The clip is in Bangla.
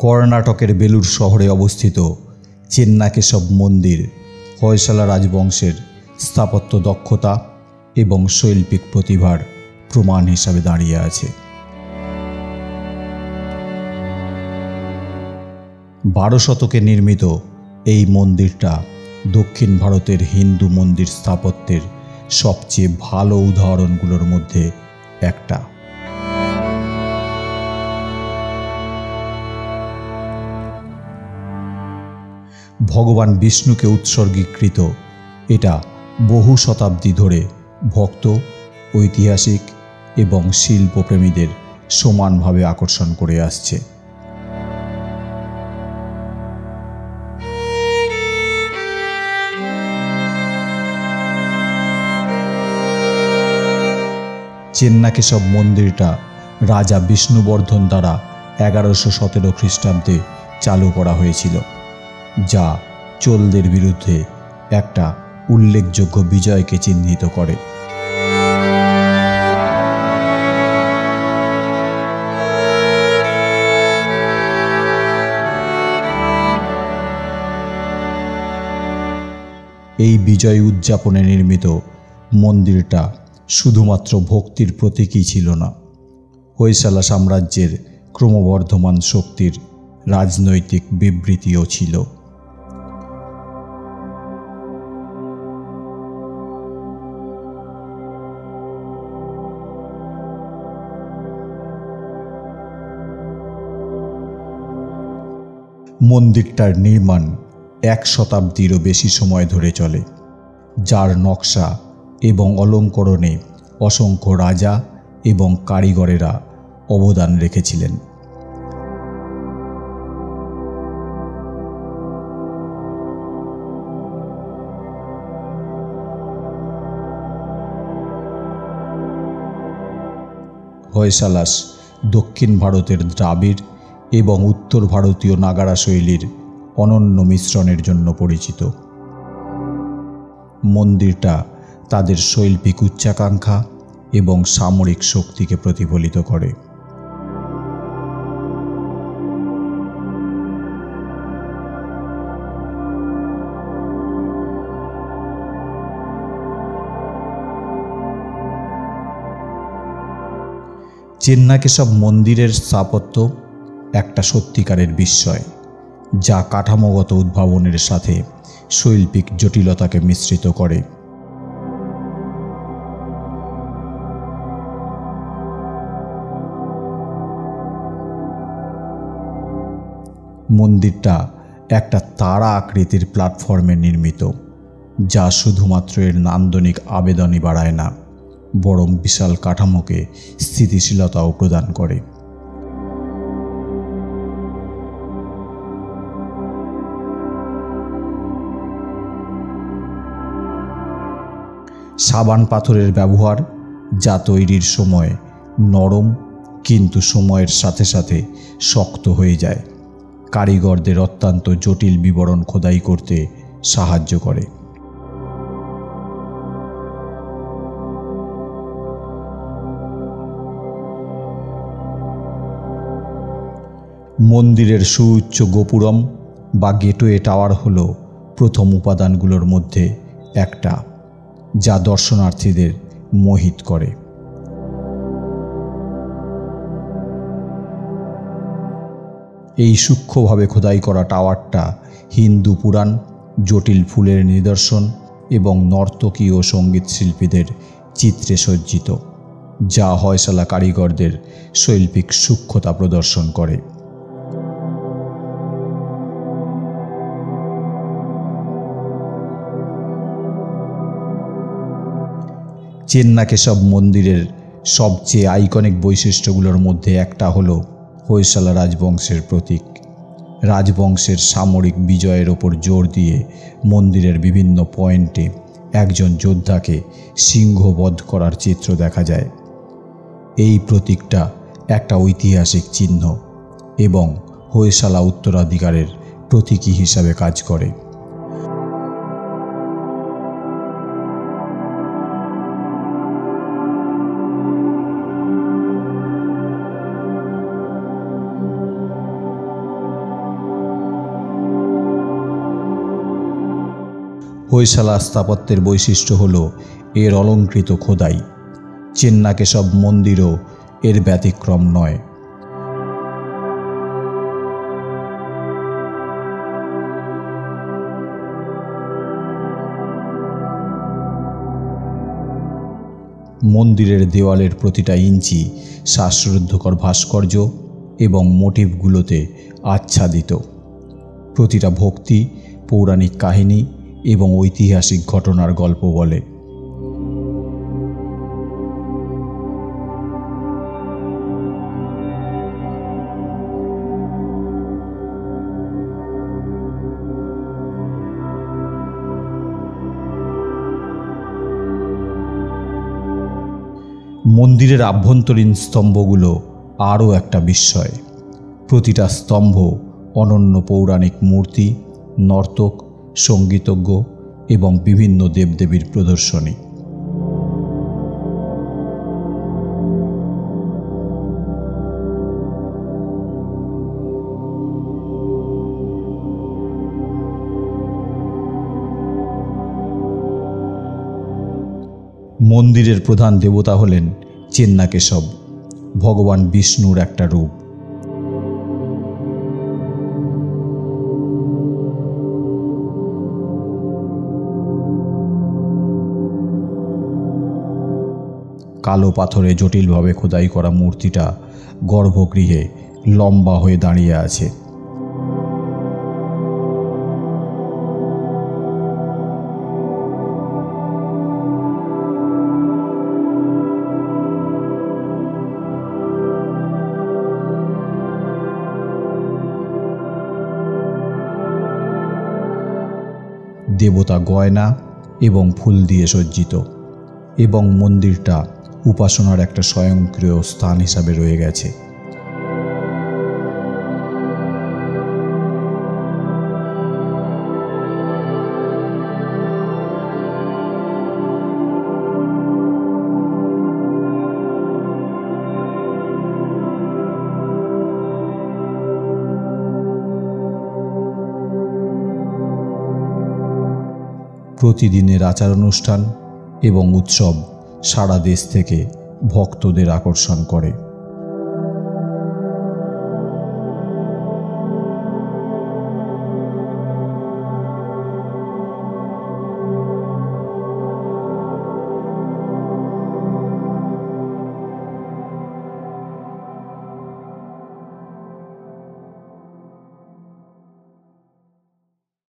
কর্ণাটকের বেলুর শহরে অবস্থিত চেন্নাকেশব মন্দির হয়সালা রাজবংশের স্থাপত্য দক্ষতা এবং শৈল্পিক প্রতিভার প্রমাণ হিসাবে দাঁড়িয়ে আছে। 12 শতকে নির্মিত এই মন্দিরটা দক্ষিণ ভারতের হিন্দু মন্দির স্থাপত্যের সবচেয়ে ভালো উদাহরণগুলোর মধ্যে একটা। ভগবান বিষ্ণুকে উৎসর্গীকৃত এটা বহু শতাব্দী ধরে ভক্ত, ঐতিহাসিক এবং শিল্পপ্রেমীদের সমানভাবে আকর্ষণ করে আসছে। চেন্নাকেশব মন্দিরটা রাজা বিষ্ণুবর্ধন দ্বারা 1117 খ্রিস্টাব্দে চালু করা হয়েছিল, যা চোলদের বিরুদ্ধে একটা উল্লেখযোগ্য বিজয়কে চিহ্নিত করে। এই বিজয় উদযাপনে নির্মিত মন্দিরটা শুধুমাত্র ভক্তির প্রতীকই ছিল না, হয়সালা সাম্রাজ্যের ক্রমবর্ধমান শক্তির রাজনৈতিক বিবৃতিও ছিল। মন্দিরটার নির্মাণ 1 শতাব্দীরও বেশি সময় ধরে চলে, যার নকশা এবং অলঙ্করণে অসংখ্য রাজা এবং কারিগরেরা অবদান রেখেছিলেন। হয়সালাস দক্ষিণ ভারতের দ্রাবিড় এবং উত্তর ভারতীয় নাগারা শৈলীর অনন্য মিশ্রণের জন্য পরিচিত। মন্দিরটা তাদের শৈল্পিক উচ্চাকাঙ্ক্ষা এবং সামরিক শক্তিকে প্রতিফলিত করে। চেন্নাকেশব মন্দিরের স্থাপত্য একটা সত্যিকারের বিস্ময়, যা কাঠামোগত উদ্ভাবনের সাথে শৈল্পিক জটিলতাকে মিশ্রিত করে। মন্দিরটা একটা তারা আকৃতির প্ল্যাটফর্মে নির্মিত, যা শুধুমাত্র এর নান্দনিক আবেদনই বাড়ায় না, বরং বিশাল কাঠামোকে স্থিতিশীলতাও প্রদান করে। সাবান পাথরের ব্যবহার, যা তৈরির সময় নরম কিন্তু সময়ের সাথে সাথে শক্ত হয়ে যায়, কারিগরদের অত্যন্ত জটিল বিবরণ খোদাই করতে সাহায্য করে। মন্দিরের সুউচ্চ গোপুরম বা গেটওয়ে টাওয়ার হল প্রথম উপাদানগুলোর মধ্যে একটা, যা দর্শনার্থীদের মোহিত করে। এই সূক্ষ্মভাবে খোদাই করা টাওয়ারটা হিন্দু পুরাণ, জটিল ফুলের নিদর্শন এবং নর্তকী ও সঙ্গীত শিল্পীদের চিত্রে সজ্জিত, যা হয়সালা কারিগরদের শৈল্পিক সূক্ষ্মতা প্রদর্শন করে। চেন্নাকেশব মন্দিরের সবচেয়ে আইকনিক বৈশিষ্ট্যগুলোর মধ্যে একটা হলো হয়সালা রাজবংশের প্রতীক। রাজবংশের সামরিক বিজয়ের ওপর জোর দিয়ে মন্দিরের বিভিন্ন পয়েন্টে একজন যোদ্ধাকে সিংহবধ করার চিত্র দেখা যায়। এই প্রতীকটা একটা ঐতিহাসিক চিহ্ন এবং হয়সালা উত্তরাধিকারের প্রতীকী হিসাবে কাজ করে। হোয়সালা স্থাপত্যের বৈশিষ্ট্য হল এর অলঙ্কৃত খোদাই। চেন্নাকেশব মন্দিরও এর ব্যতিক্রম নয়। মন্দিরের দেওয়ালের প্রতিটা ইঞ্চি শ্বাসরুদ্ধকর ভাস্কর্য এবং মোটিভগুলোতে আচ্ছাদিত। প্রতিটা ভক্তি পৌরাণিক কাহিনী এবং ঐতিহাসিক ঘটনার গল্প বলে। মন্দিরের আভ্যন্তরীণ স্তম্ভগুলো আরও একটা বিস্ময়। প্রতিটা স্তম্ভ অনন্য পৌরাণিক মূর্তি, নর্তক, সঙ্গীতজ্ঞ এবং বিভিন্ন দেবদেবীর প্রদর্শনী। মন্দিরের প্রধান দেবতা হলেন চেন্নাকেশব, ভগবান বিষ্ণুর একটা রূপ। কালো পাথরে জটিলভাবে খোদাই করা মূর্তিটা গর্ভগৃহে লম্বা হয়ে দাঁড়িয়ে আছে। দেবতা গয়না এবং ফুল দিয়ে সজ্জিত, এবং মন্দিরটা উপাসনার একটা স্বয়ংক্রিয় স্থান হিসাবে রয়ে গেছে। প্রতিদিনের আচার অনুষ্ঠান এবং উৎসব সারা দেশ থেকে ভক্তদের আকর্ষণ করে।